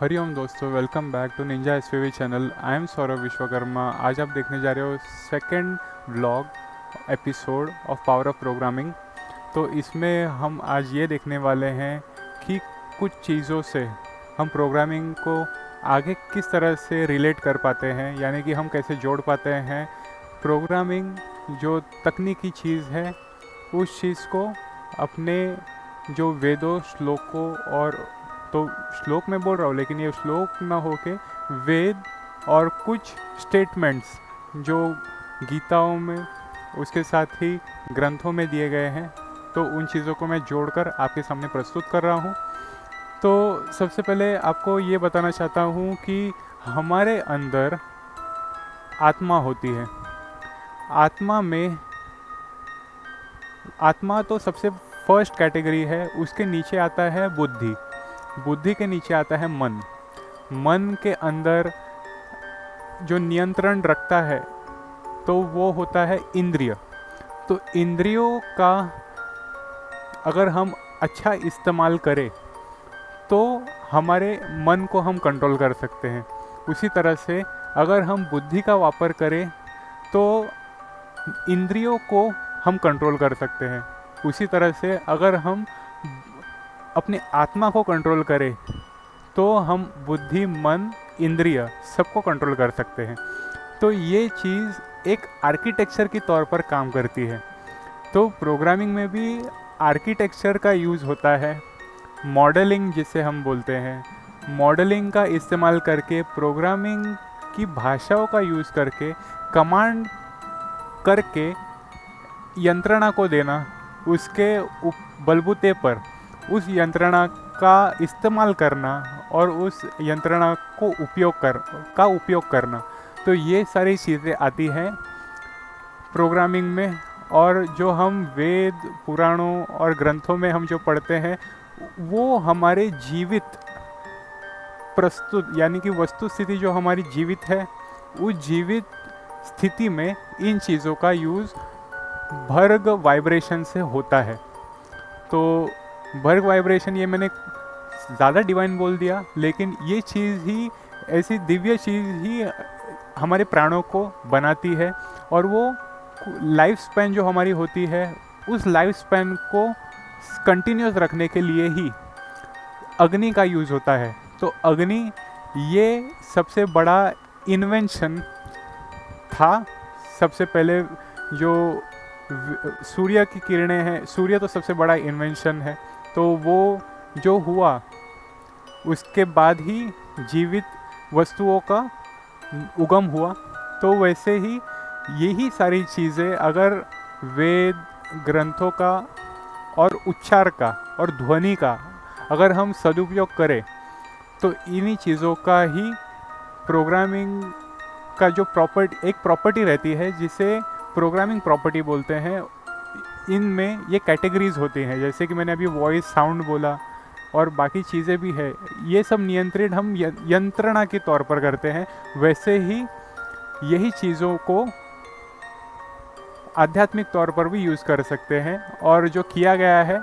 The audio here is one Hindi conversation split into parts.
हरिओम दोस्तों, welcome back to ninja SVV channel. I am Saurabh Vishwakarma. आज आप देखने जा रहे हो second vlog episode of power of programming. तो इसमें हम आज ये देखने वाले हैं कि कुछ चीज़ों से हम प्रोग्रामिंग को आगे किस तरह से रिलेट कर पाते हैं, यानी कि हम कैसे जोड़ पाते हैं प्रोग्रामिंग जो तकनीकी चीज़ है उस चीज़ को अपने जो वेदों श्लोकों और तो श्लोक में बोल रहा हूँ, लेकिन ये श्लोक ना होके वेद और कुछ स्टेटमेंट्स जो गीताओं में उसके साथ ही ग्रंथों में दिए गए हैं, तो उन चीज़ों को मैं जोड़कर आपके सामने प्रस्तुत कर रहा हूँ। तो सबसे पहले आपको ये बताना चाहता हूँ कि हमारे अंदर आत्मा होती है। आत्मा तो सबसे फर्स्ट कैटेगरी है। उसके नीचे आता है बुद्धि। बुद्धि के नीचे आता है मन। मन के अंदर जो नियंत्रण रखता है तो वो होता है इंद्रिय। तो इंद्रियों का अगर हम अच्छा इस्तेमाल करें तो हमारे मन को हम कंट्रोल कर सकते हैं। उसी तरह से अगर हम बुद्धि का वापर करें तो इंद्रियों को हम कंट्रोल कर सकते हैं। उसी तरह से अगर हम अपने आत्मा को कंट्रोल करें तो हम बुद्धि, मन, इंद्रिय सबको कंट्रोल कर सकते हैं। तो ये चीज़ एक आर्किटेक्चर के तौर पर काम करती है। तो प्रोग्रामिंग में भी आर्किटेक्चर का यूज़ होता है। मॉडलिंग जिसे हम बोलते हैं, मॉडलिंग का इस्तेमाल करके, प्रोग्रामिंग की भाषाओं का यूज़ करके, कमांड करके यंत्रणा को देना, उसके बलबूते पर उस यंत्रणा का इस्तेमाल करना और उस यंत्रणा को उपयोग करना। तो ये सारी चीज़ें आती हैं प्रोग्रामिंग में। और जो हम वेद, पुराणों और ग्रंथों में हम जो पढ़ते हैं वो हमारे जीवित प्रस्तुत, यानी कि वस्तु स्थिति जो हमारी जीवित है, उस जीवित स्थिति में इन चीज़ों का यूज़ भर्ग वाइब्रेशन से होता है। तो भर्ग वाइब्रेशन, ये मैंने ज़्यादा डिवाइन बोल दिया, लेकिन ये चीज़ ही, ऐसी दिव्य चीज़ ही हमारे प्राणों को बनाती है। और वो लाइफ स्पैन जो हमारी होती है, उस लाइफ स्पैन को कंटिन्यूस रखने के लिए ही अग्नि का यूज़ होता है। तो अग्नि ये सबसे बड़ा इन्वेंशन था। सबसे पहले जो सूर्य की किरणें हैं, सूर्य तो सबसे बड़ा इन्वेंशन है। तो वो जो हुआ उसके बाद ही जीवित वस्तुओं का उगम हुआ। तो वैसे ही यही सारी चीज़ें अगर वेद, ग्रंथों का और उच्चार का और ध्वनि का अगर हम सदुपयोग करें तो इन्हीं चीज़ों का ही प्रोग्रामिंग का जो एक प्रॉपर्टी रहती है जिसे प्रोग्रामिंग प्रॉपर्टी बोलते हैं। इनमें ये कैटेगरीज होती हैं, जैसे कि मैंने अभी वॉइस, साउंड बोला और बाकी चीज़ें भी है। ये सब नियंत्रित हम यंत्रणा के तौर पर करते हैं। वैसे ही यही चीज़ों को आध्यात्मिक तौर पर भी यूज़ कर सकते हैं। और जो किया गया है,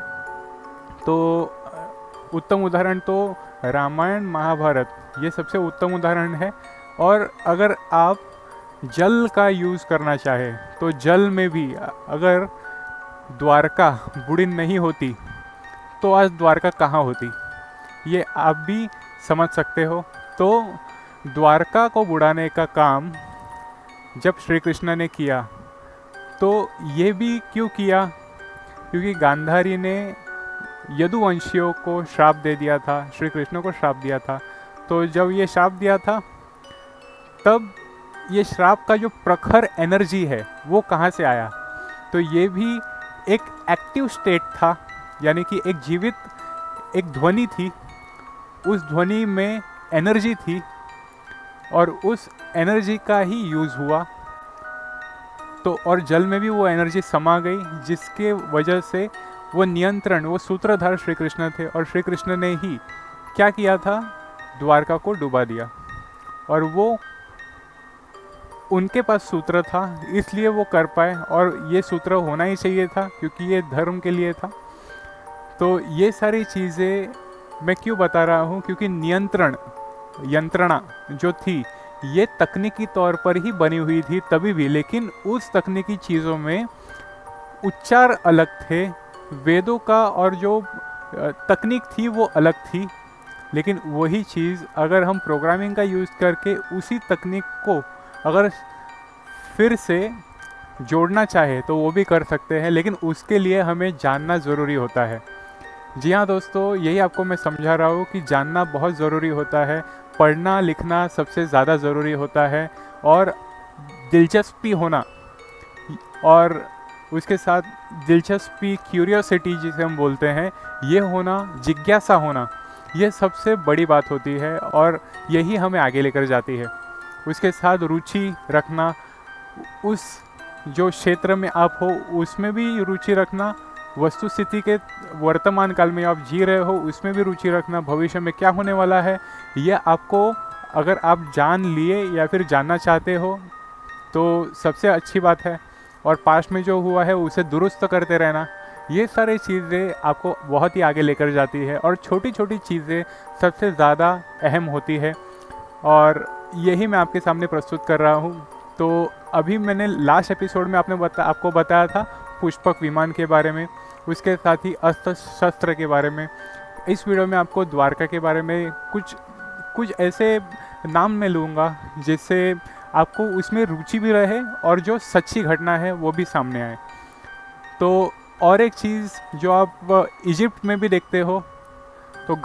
तो उत्तम उदाहरण तो रामायण, महाभारत, ये सबसे उत्तम उदाहरण है। और अगर आप जल का यूज़ करना चाहें तो जल में भी अगर द्वारका बुढ़ी नहीं होती तो आज द्वारका कहाँ होती, ये आप भी समझ सकते हो। तो द्वारका को बुढ़ाने का काम जब श्री कृष्ण ने किया तो ये भी क्यों किया, क्योंकि गांधारी ने यदुवंशियों को श्राप दे दिया था, श्री कृष्ण को श्राप दिया था। तो जब ये श्राप दिया था तब ये श्राप का जो प्रखर एनर्जी है वो कहाँ से आया, तो ये भी एक एक्टिव स्टेट था, यानी कि एक जीवित एक ध्वनि थी। उस ध्वनि में एनर्जी थी और उस एनर्जी का ही यूज़ हुआ। तो और जल में भी वो एनर्जी समा गई, जिसके वजह से वो नियंत्रण, वो सूत्रधार श्री कृष्ण थे। और श्री कृष्ण ने ही क्या किया था, द्वारका को डुबा दिया। और वो उनके पास सूत्र था, इसलिए वो कर पाए। और ये सूत्र होना ही चाहिए था क्योंकि ये धर्म के लिए था। तो ये सारी चीज़ें मैं क्यों बता रहा हूँ, क्योंकि नियंत्रण यंत्रणा जो थी ये तकनीकी तौर पर ही बनी हुई थी तभी भी, लेकिन उस तकनीकी चीज़ों में उच्चार अलग थे, वेदों का और जो तकनीक थी वो अलग थी। लेकिन वही चीज़ अगर हम प्रोग्रामिंग का यूज़ करके उसी तकनीक को अगर फिर से जोड़ना चाहे तो वो भी कर सकते हैं, लेकिन उसके लिए हमें जानना ज़रूरी होता है। जी हाँ दोस्तों, यही आपको मैं समझा रहा हूँ कि जानना बहुत ज़रूरी होता है, पढ़ना लिखना सबसे ज़्यादा ज़रूरी होता है, और दिलचस्पी होना, और उसके साथ दिलचस्पी, क्यूरियोसिटी जिसे हम बोलते हैं, ये होना, जिज्ञासा होना, ये सबसे बड़ी बात होती है और यही हमें आगे लेकर जाती है। उसके साथ रुचि रखना, उस जो क्षेत्र में आप हो उसमें भी रुचि रखना, वस्तु स्थिति के वर्तमान काल में आप जी रहे हो उसमें भी रुचि रखना, भविष्य में क्या होने वाला है यह आपको अगर आप जान लिए या फिर जानना चाहते हो तो सबसे अच्छी बात है। और पास्ट में जो हुआ है उसे दुरुस्त करते रहना, ये सारी चीज़ें आपको बहुत ही आगे लेकर जाती है, और छोटी छोटी चीज़ें सबसे ज़्यादा अहम होती है, और यही मैं आपके सामने प्रस्तुत कर रहा हूँ। तो अभी मैंने लास्ट एपिसोड में आपको बताया था पुष्पक विमान के बारे में, उसके साथ ही अस्त्र शस्त्र के बारे में। इस वीडियो में आपको द्वारका के बारे में कुछ ऐसे नाम मैं लूँगा जिससे आपको उसमें रुचि भी रहे और जो सच्ची घटना है वो भी सामने आए। तो और एक चीज़ जो आप इजिप्ट में भी देखते हो तो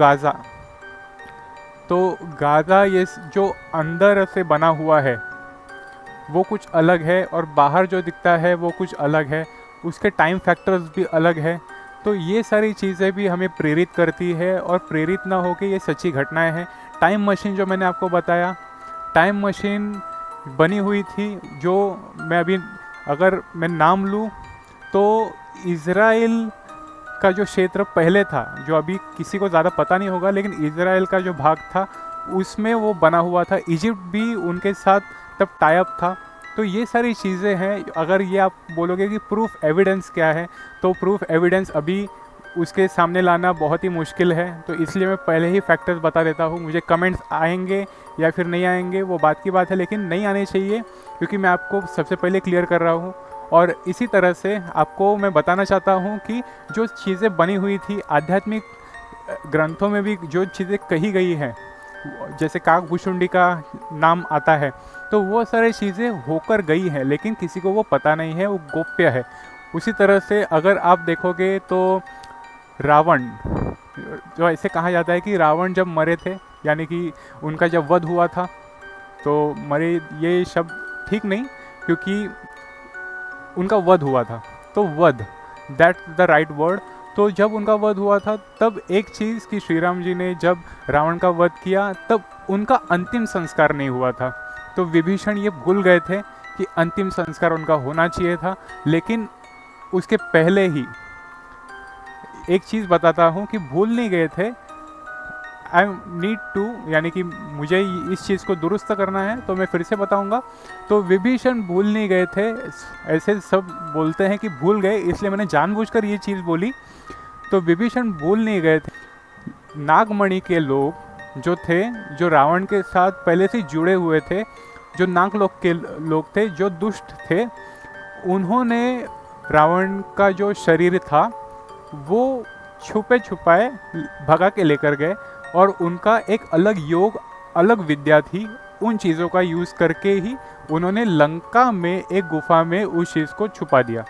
गाज़ा ये जो अंदर से बना हुआ है वो कुछ अलग है, और बाहर जो दिखता है वो कुछ अलग है, उसके टाइम फैक्टर्स भी अलग है। तो ये सारी चीज़ें भी हमें प्रेरित करती है, और प्रेरित ना होके ये सच्ची घटनाएं हैं। टाइम मशीन जो मैंने आपको बताया, टाइम मशीन बनी हुई थी, जो मैं अभी अगर मैं नाम लूँ तो इज़राइल का जो क्षेत्र पहले था, जो अभी किसी को ज़्यादा पता नहीं होगा, लेकिन इज़राइल का जो भाग था उसमें वो बना हुआ था। इजिप्ट भी उनके साथ तब टाइप था। तो ये सारी चीज़ें हैं। अगर ये आप बोलोगे कि प्रूफ एविडेंस क्या है, तो प्रूफ एविडेंस अभी उसके सामने लाना बहुत ही मुश्किल है, तो इसलिए मैं पहले ही फैक्टर्स बता देता हूँ। मुझे कमेंट्स आएंगे या फिर नहीं आएंगे वो बात की बात है, लेकिन नहीं आने चाहिए, क्योंकि मैं आपको सबसे पहले क्लियर कर रहा हूँ। और इसी तरह से आपको मैं बताना चाहता हूँ कि जो चीज़ें बनी हुई थी आध्यात्मिक ग्रंथों में भी जो चीज़ें कही गई हैं, जैसे काकभूषुंडी का नाम आता है, तो वो सारी चीज़ें होकर गई हैं, लेकिन किसी को वो पता नहीं है, वो गोप्य है। उसी तरह से अगर आप देखोगे तो रावण, जो ऐसे कहा जाता है कि रावण जब मरे थे, यानी कि उनका जब वध हुआ था, तो मरे ये शब्द ठीक नहीं, क्योंकि उनका वध हुआ था, तो वध, दैट्स द राइट वर्ड। तो जब उनका वध हुआ था तब एक चीज़ कि श्री राम जी ने जब रावण का वध किया तब उनका अंतिम संस्कार नहीं हुआ था। तो विभीषण ये भूल गए थे कि अंतिम संस्कार उनका होना चाहिए था, लेकिन उसके पहले ही एक चीज़ बताता हूँ कि भूल नहीं गए थे, आई नीड टू, यानी कि मुझे इस चीज़ को दुरुस्त करना है, तो मैं फिर से बताऊंगा। तो विभीषण भूल नहीं गए थे, ऐसे सब बोलते हैं कि भूल गए, इसलिए मैंने जानबूझकर ये चीज़ बोली। तो विभीषण भूल नहीं गए थे। नागमणि के लोग जो थे, जो रावण के साथ पहले से जुड़े हुए थे, जो नागलोक के लोग थे, जो दुष्ट थे, उन्होंने रावण का जो शरीर था वो छुपे छुपाए भगा के लेकर गए, और उनका एक अलग योग, अलग विद्या थी। उन चीज़ों का यूज़ करके ही उन्होंने लंका में एक गुफा में उस चीज़ को छुपा दिया।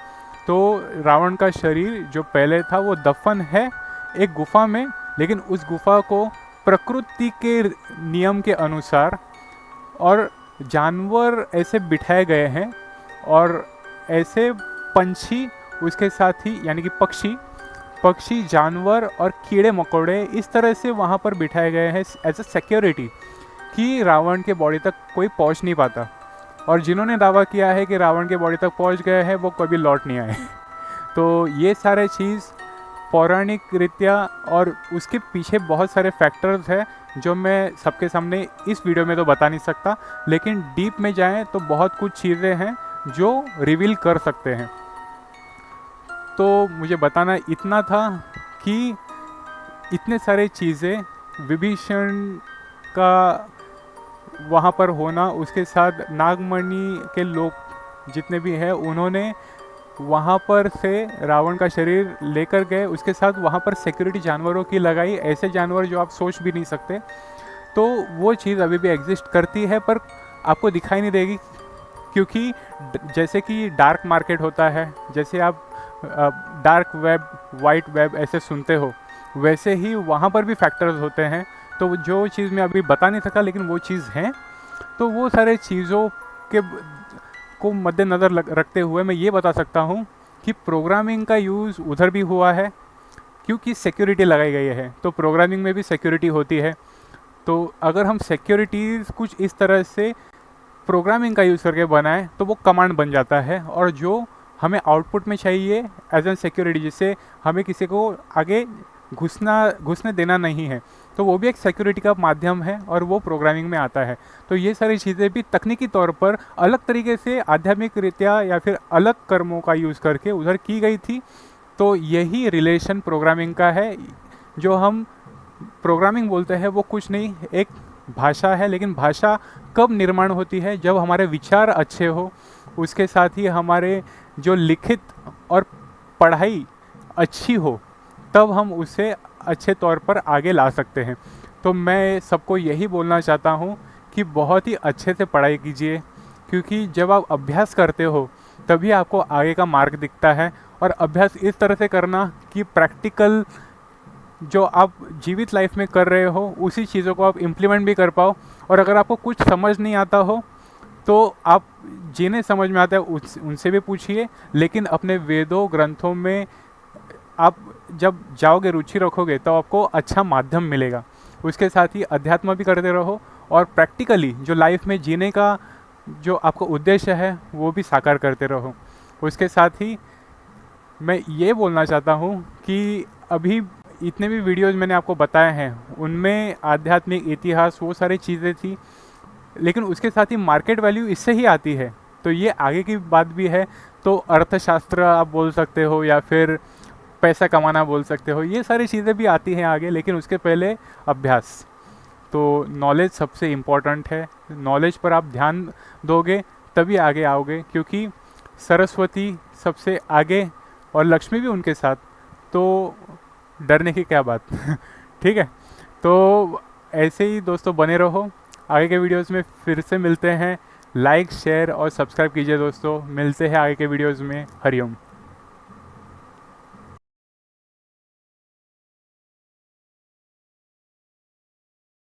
तो रावण का शरीर जो पहले था वो दफन है एक गुफा में, लेकिन उस गुफा को प्रकृति के नियम के अनुसार और जानवर ऐसे बिठाए गए हैं, और ऐसे पंछी उसके साथ ही, यानी कि पक्षी, जानवर और कीड़े मकोड़े इस तरह से वहाँ पर बिठाए गए हैं एज अ सिक्योरिटी, कि रावण के बॉडी तक कोई पहुँच नहीं पाता। और जिन्होंने दावा किया है कि रावण के बॉडी तक पहुँच गए हैं वो कभी लौट नहीं आए। तो ये सारे चीज़ पौराणिक रीत्या, और उसके पीछे बहुत सारे फैक्टर्स हैं जो मैं सबके सामने इस वीडियो में तो बता नहीं सकता, लेकिन डीप में जाएं तो बहुत कुछ चीज़ें हैं जो रिवील कर सकते हैं। तो मुझे बताना इतना था कि इतने सारे चीज़ें विभीषण का वहाँ पर होना, उसके साथ नागमणि के लोग जितने भी हैं उन्होंने वहाँ पर से रावण का शरीर लेकर गए, उसके साथ वहाँ पर सिक्योरिटी जानवरों की लगाई, ऐसे जानवर जो आप सोच भी नहीं सकते। तो वो चीज़ अभी भी एग्जिस्ट करती है पर आपको दिखाई नहीं देगी, क्योंकि जैसे कि डार्क मार्केट होता है, जैसे आप डार्क वेब, वाइट वेब ऐसे सुनते हो, वैसे ही वहाँ पर भी फैक्टर्स होते हैं। तो जो चीज़ मैं अभी बता नहीं सका लेकिन वो चीज़ है। तो वो सारे चीज़ों के को मद्देनज़र रखते हुए मैं ये बता सकता हूँ कि प्रोग्रामिंग का यूज़ उधर भी हुआ है, क्योंकि सिक्योरिटी लगाई गई है, तो प्रोग्रामिंग में भी सिक्योरिटी होती है। तो अगर हम सिक्योरिटीज़ कुछ इस तरह से प्रोग्रामिंग का यूज़ करके बनाएं तो वो कमांड बन जाता है, और जो हमें आउटपुट में चाहिए एज एन सिक्योरिटी, जिससे हमें किसी को आगे घुसने देना नहीं है, तो वो भी एक सिक्योरिटी का माध्यम है और वो प्रोग्रामिंग में आता है। तो ये सारी चीज़ें भी तकनीकी तौर पर अलग तरीके से आध्यात्मिक रीत्या या फिर अलग कर्मों का यूज़ करके उधर की गई थी। तो यही रिलेशन प्रोग्रामिंग का है। जो हम प्रोग्रामिंग बोलते हैं वो कुछ नहीं, एक भाषा है, लेकिन भाषा कब निर्माण होती है? जब हमारे विचार अच्छे हो, उसके साथ ही हमारे जो लिखित और पढ़ाई अच्छी हो, तब हम उसे अच्छे तौर पर आगे ला सकते हैं। तो मैं सबको यही बोलना चाहता हूँ कि बहुत ही अच्छे से पढ़ाई कीजिए, क्योंकि जब आप अभ्यास करते हो तभी आपको आगे का मार्ग दिखता है। और अभ्यास इस तरह से करना कि प्रैक्टिकल जो आप जीवित लाइफ में कर रहे हो उसी चीज़ों को आप इम्प्लीमेंट भी कर पाओ। और अगर आपको कुछ समझ नहीं आता हो तो आप जिन्हें समझ में आता है उनसे भी पूछिए, लेकिन अपने वेदों ग्रंथों में आप जब जाओगे, रुचि रखोगे, तो आपको अच्छा माध्यम मिलेगा। उसके साथ ही अध्यात्म भी करते रहो और प्रैक्टिकली जो लाइफ में जीने का जो आपका उद्देश्य है वो भी साकार करते रहो। उसके साथ ही मैं ये बोलना चाहता हूँ कि अभी इतने भी वीडियोज़ मैंने आपको बताए हैं उनमें आध्यात्मिक इतिहास वो सारी चीज़ें थी, लेकिन उसके साथ ही मार्केट वैल्यू इससे ही आती है। तो ये आगे की बात भी है। तो अर्थशास्त्र आप बोल सकते हो या फिर पैसा कमाना बोल सकते हो, ये सारी चीज़ें भी आती हैं आगे, लेकिन उसके पहले अभ्यास। तो नॉलेज सबसे इम्पोर्टेंट है। नॉलेज पर आप ध्यान दोगे तभी आगे आओगे, क्योंकि सरस्वती सबसे आगे और लक्ष्मी भी उनके साथ, तो डरने की क्या बात। ठीक है, तो ऐसे ही दोस्तों बने रहो। आगे के वीडियोस में फिर से मिलते हैं। लाइक, शेयर और सब्सक्राइब कीजिए दोस्तों। मिलते हैं आगे के वीडियोस में। हरिओम।